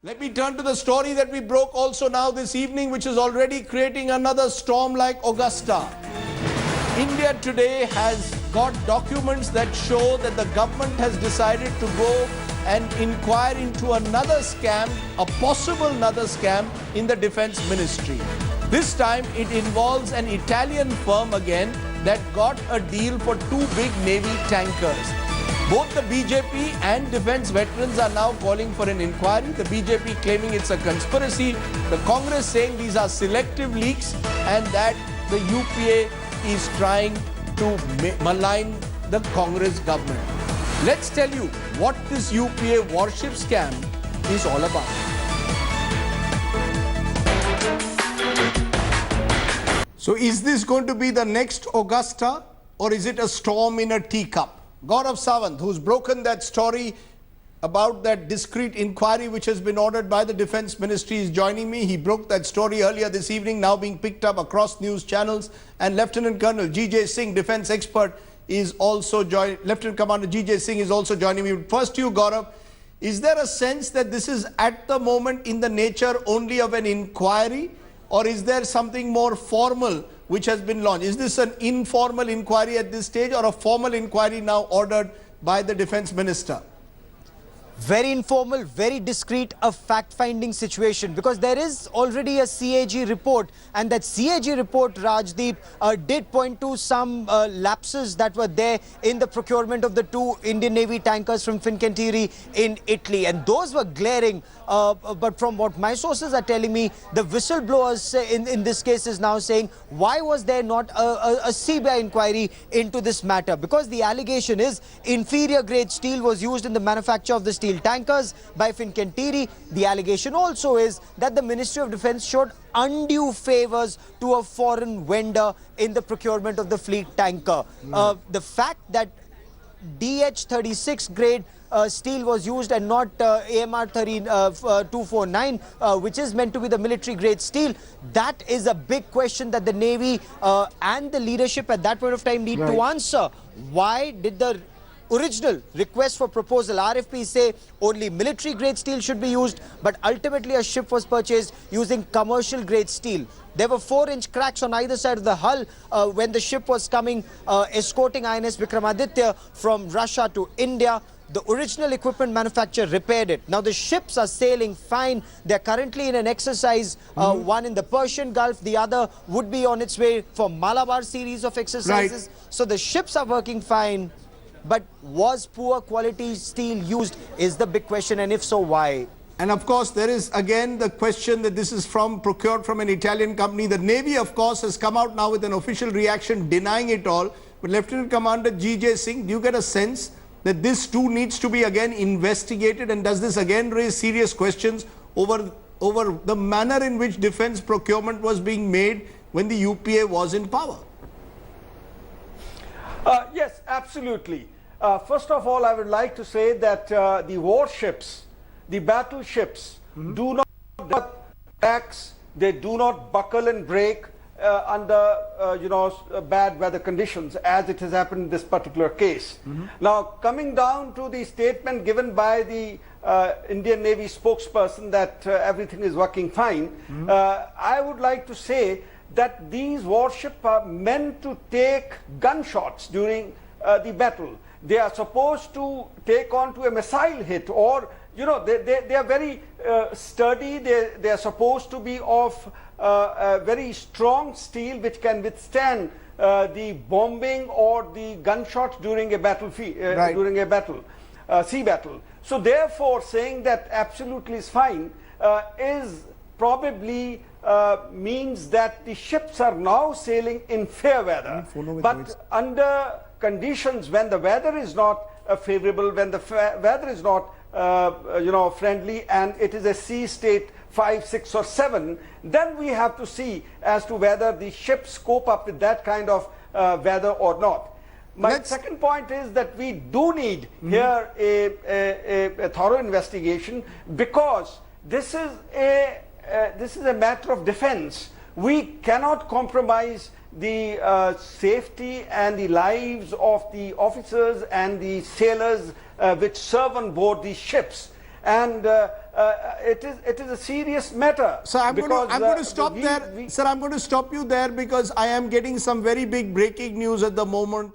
Let me turn to the story that we broke also now this evening, which is already creating another storm like Augusta. India today has got documents that show that the government has decided to go and inquire into another scam, a possible another scam in the defense ministry. This time it involves an Italian firm again that got a deal for two big Navy tankers. Both the BJP and defense veterans are now calling for an inquiry. The BJP claiming it's a conspiracy. The Congress saying these are selective leaks and that the UPA is trying to malign the Congress government. Let's tell you what this UPA Warship Scam is all about. So is this going to be the next Augusta or is it a storm in a teacup? Gaurav Sawant, who's broken that story about that discreet inquiry which has been ordered by the Defence Ministry, is joining me. He broke that story earlier this evening, now being picked up across news channels. And Lieutenant Colonel G.J. Singh, defence expert, is also joining. Lieutenant Commander G.J. Singh is also joining me. First to you, Gaurav, is there a sense that this is at the moment in the nature only of an inquiry, or is there something more formal which has been launched? Is this an informal inquiry at this stage or a formal inquiry now ordered by the Defence Minister? Very informal, very discreet, a fact-finding situation, because there is already a CAG report, and that CAG report, Rajdeep, did point to some lapses that were there in the procurement of the two Indian Navy tankers from Fincantieri in Italy, and those were glaring. But from what my sources are telling me, the whistleblowers in this case is now saying, why was there not a CBI inquiry into this matter? Because the allegation is inferior grade steel was used in the manufacture of the steel tankers by Fincantieri. The allegation also is that the Ministry of Defence showed undue favours to a foreign vendor in the procurement of the fleet tanker. The fact that DH36 grade steel was used and not AMR 249, which is meant to be the military grade steel, that is a big question that the Navy and the leadership at that point of time need to answer. Why did the original request for proposal, RFP, say only military grade steel should be used, but ultimately a ship was purchased using commercial grade steel? There were 4-inch cracks on either side of the hull when the ship was coming, escorting INS Vikramaditya from Russia to India. The original equipment manufacturer repaired it. Now the ships are sailing fine. They're currently in an exercise, one in the Persian Gulf, the other would be on its way for Malabar series of exercises. So the ships are working fine. But was poor quality steel used is the big question, and if so, why? And of course, there is again the question that this is procured from an Italian company. The Navy, of course, has come out now with an official reaction denying it all. But Lieutenant Commander G.J. Singh, do you get a sense that this too needs to be again investigated? And does this again raise serious questions over the manner in which defense procurement was being made when the UPA was in power? Yes, absolutely. First of all, I would like to say that the warships, the battleships, do not cracks, they do not buckle and break under bad weather conditions, as it has happened in this particular case. Now, coming down to the statement given by the Indian Navy spokesperson that everything is working fine, I would like to say that these warships are meant to take gunshots during the battle. They are supposed to take on to a missile hit, or they are very sturdy. They are supposed to be of very strong steel which can withstand the bombing or the gunshots during a battlefield, during a battle, sea battle. So therefore, saying that absolutely is fine is probably means that the ships are now sailing in fair weather, but under conditions when the weather is not favorable, when the weather is not friendly, and it is a sea state 5, 6 or 7, then we have to see as to whether the ships cope up with that kind of weather or not. My second point is that we do need here a thorough investigation, because this is a matter of defense. We cannot compromise the safety and the lives of the officers and the sailors which serve on board these ships. And it is a serious matter. So I'm going to stop we- there. Sir, I'm going to stop you there because I am getting some very big breaking news at the moment.